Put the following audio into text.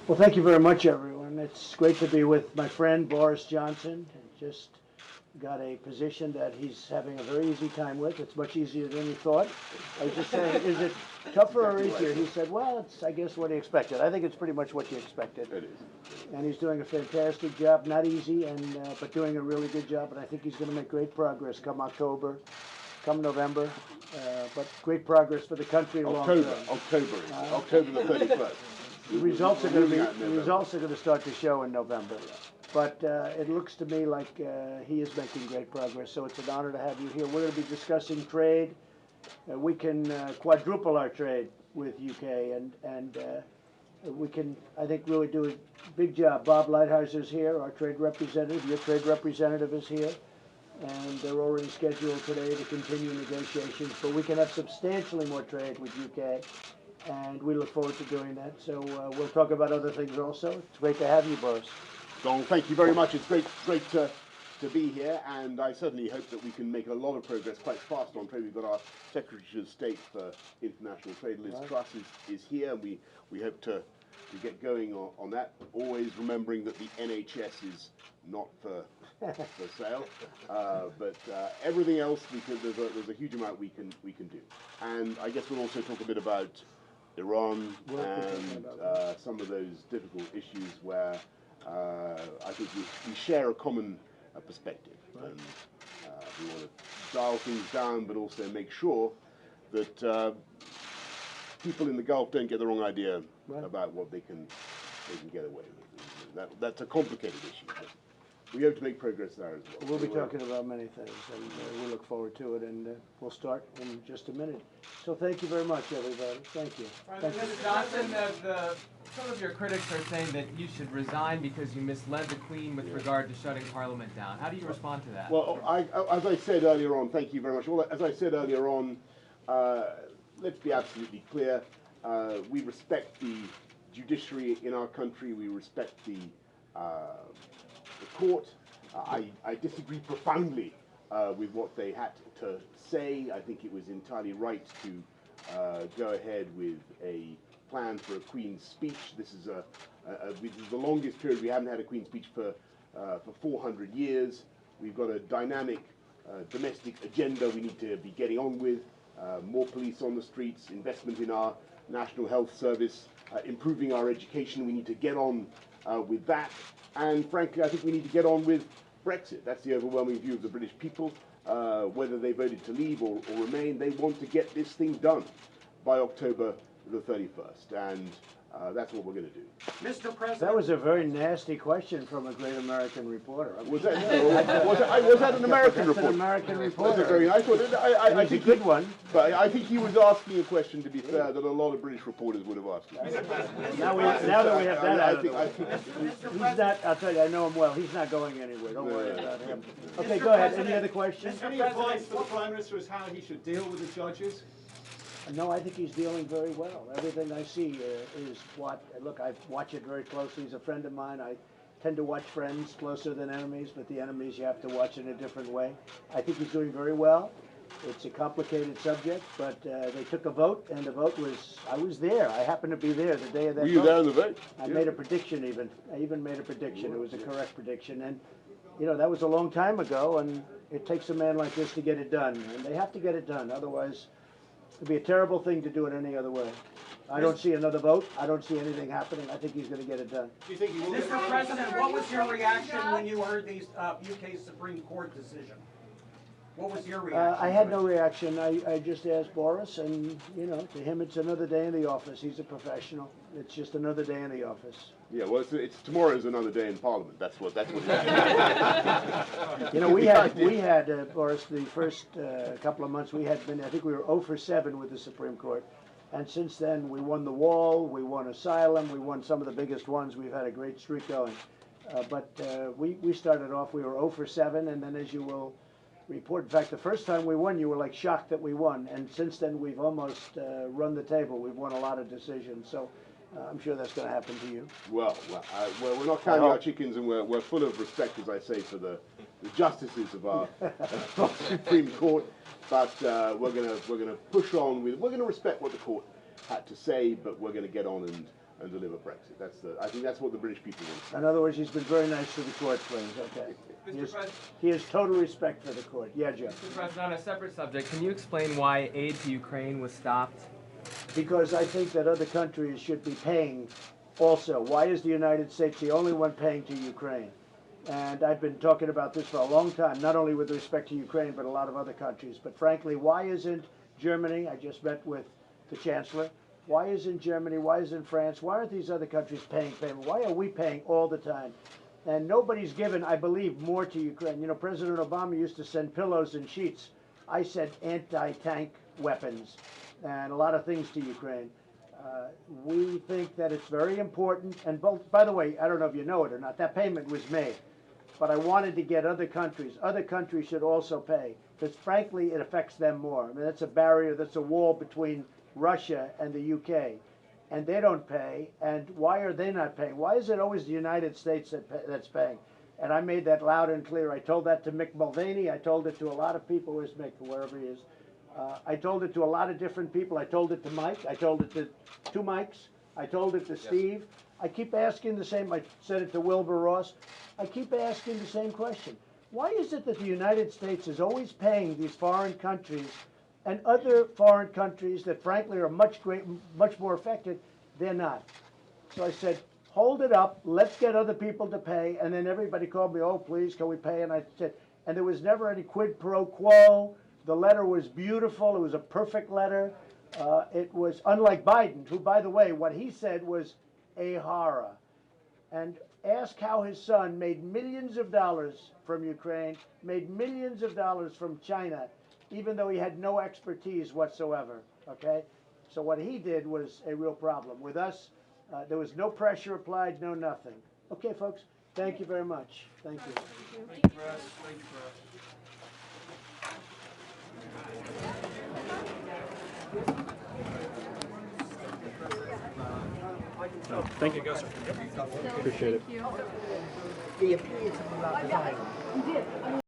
Well, thank you very much, everyone. It's great to be with my friend Boris Johnson. Just got a position that he's having a very easy time with. It's much easier than he thought. I was just saying, is it tougher or easier? He said, well, it's, I guess, what he expected. I think it's pretty much what you expected. It is. And he's doing a fantastic job, not easy, but doing a really good job. And I think he's going to make great progress come October, come November, but great progress for the country long term. October the 31st. The results are going to start to show in November. But it looks to me like he is making great progress, so it's an honor to have you here. We're going to be discussing trade. We can quadruple our trade with UK, and we can, I think, really do a big job. Bob Lighthizer here, our trade representative. Your trade representative is here, and they're already scheduled today to continue negotiations. But we can have substantially more trade with UK, and we look forward to doing that. So we'll talk about other things also. It's great to have you, Boris. Don, thank you very much. It's great to be here, and I certainly hope that we can make a lot of progress quite fast on trade. We've got our Secretary of State for International Trade, Liz Truss, is here. We hope to get going on that, always remembering that the NHS is not for sale, but everything else there's a huge amount we can do. And I guess we'll also talk a bit about Iran and some of those difficult issues where I think we share a common perspective, and we want to dial things down, but also make sure that people in the Gulf don't get the wrong idea about what they can get away with. That's a complicated issue, but we hope to make progress there as well. We'll be talking about many things, and we look forward to it, and we'll start in just a minute. So thank you very much, everybody. Thank you. Mr. Johnson, some of your critics are saying that you should resign because you misled the Queen with regard to shutting Parliament down. How do you respond to that? Well, as I said earlier on, thank you very much. Well, as I said earlier on, let's be absolutely clear. We respect the judiciary in our country. We respect the court. I disagree profoundly with what they had to say. I think it was entirely right to go ahead with a plan for a Queen's speech. This is the longest period we haven't had a Queen's speech for 400 years. We've got a dynamic domestic agenda we need to be getting on with. More police on the streets, investment in our National Health Service, improving our education. We need to get on with that. And frankly, I think we need to get on with Brexit. That's the overwhelming view of the British people. Whether they voted to leave or remain, they want to get this thing done by October the 31st. And that's what we're going to do. Mr. President. That was a very nasty question from a great American reporter. Was that an American report? That's an American reporter. Very nice. I think a good one. But I think he was asking a question, to be fair, that a lot of British reporters would have asked. Now that we have that out of the way. He's not, I'll tell you, I know him well. He's not going anywhere. Don't worry about him. Okay, go ahead. Any other questions? Any advice for the Prime Minister as how he should deal with the judges? No, I think he's dealing very well. Everything I see is what, look, I watch it very closely. He's a friend of mine. I tend to watch friends closer than enemies, but the enemies you have to watch in a different way. I think he's doing very well. It's a complicated subject, but they took a vote, and the vote was, I was there. I happened to be there the day of that vote. Were you there in the vote? I made a prediction even. I even made a prediction. It was a correct prediction. And, you know, that was a long time ago, and it takes a man like this to get it done. And they have to get it done. Otherwise, it'd be a terrible thing to do it any other way. I don't see another vote. I don't see anything happening. I think he's going to get it done. Do you think he will? Mr. President, what was your reaction when you heard the UK Supreme Court decision? What was your reaction? I had no reaction. I just asked Boris, and, you know, to him it's another day in the office. He's a professional. It's just another day in the office. Yeah, well, it's tomorrow's another day in Parliament. That's what it is. You know, we had Boris, the first couple of months we had been, I think we were 0 for 7 with the Supreme Court. And since then, we won the wall, we won asylum, we won some of the biggest ones. We've had a great streak going. But we started off, we were 0 for 7, and then as you will report, in fact, the first time we won, you were like shocked that we won. And since then, we've almost run the table. We've won a lot of decisions. So I'm sure that's going to happen to you. Well, we're not counting our chickens, and we're full of respect, as I say, for the justices of our Supreme Court. But we're gonna push on with. We're gonna respect what the court had to say, but we're gonna get on and deliver Brexit. I think that's what the British people want. In other words, he's been very nice to the court, please, okay. He has total respect for the court. Yeah, Joe. Mr. President, on a separate subject, can you explain why aid to Ukraine was stopped? Because I think that other countries should be paying also. Why is the United States the only one paying to Ukraine? And I've been talking about this for a long time, not only with respect to Ukraine, but a lot of other countries. But frankly, why isn't Germany, I just met with the Chancellor, why isn't Germany, why isn't France, why aren't these other countries paying payment? Why are we paying all the time? And nobody's given, I believe, more to Ukraine. You know, President Obama used to send pillows and sheets. I said anti-tank weapons and a lot of things to Ukraine. We think that it's very important. And both, by the way, I don't know if you know it or not, that payment was made. But I wanted to get other countries should also pay, because frankly, it affects them more. I mean, that's a barrier, that's a wall between Russia and the UK, and they don't pay. And why are they not paying? Why is it always the United States that's paying? And I made that loud and clear. I told that to Mick Mulvaney. I told it to a lot of people. Where's Mick, wherever he is? I told it to a lot of different people. I told it to Mike. I told it to two Mikes. I told it to Steve. I keep asking the same. I said it to Wilbur Ross. I keep asking the same question. Why is it that the United States is always paying these foreign countries and other foreign countries that frankly are much more affected, they're not? So I said, hold it up, let's get other people to pay. And then everybody called me, oh, please, can we pay? And I said, and there was never any quid pro quo. The letter was beautiful. It was a perfect letter. It was unlike Biden, who, by the way, what he said was a horror. And ask how his son made millions of dollars from Ukraine, made millions of dollars from China, even though he had no expertise whatsoever, okay? So what he did was a real problem. With us, there was no pressure applied, no nothing. Okay, folks, thank you very much. Thank you. Thank you, Russ. Thank you, Russ. Oh, thank you, sir. Appreciate it. The appeal to me about the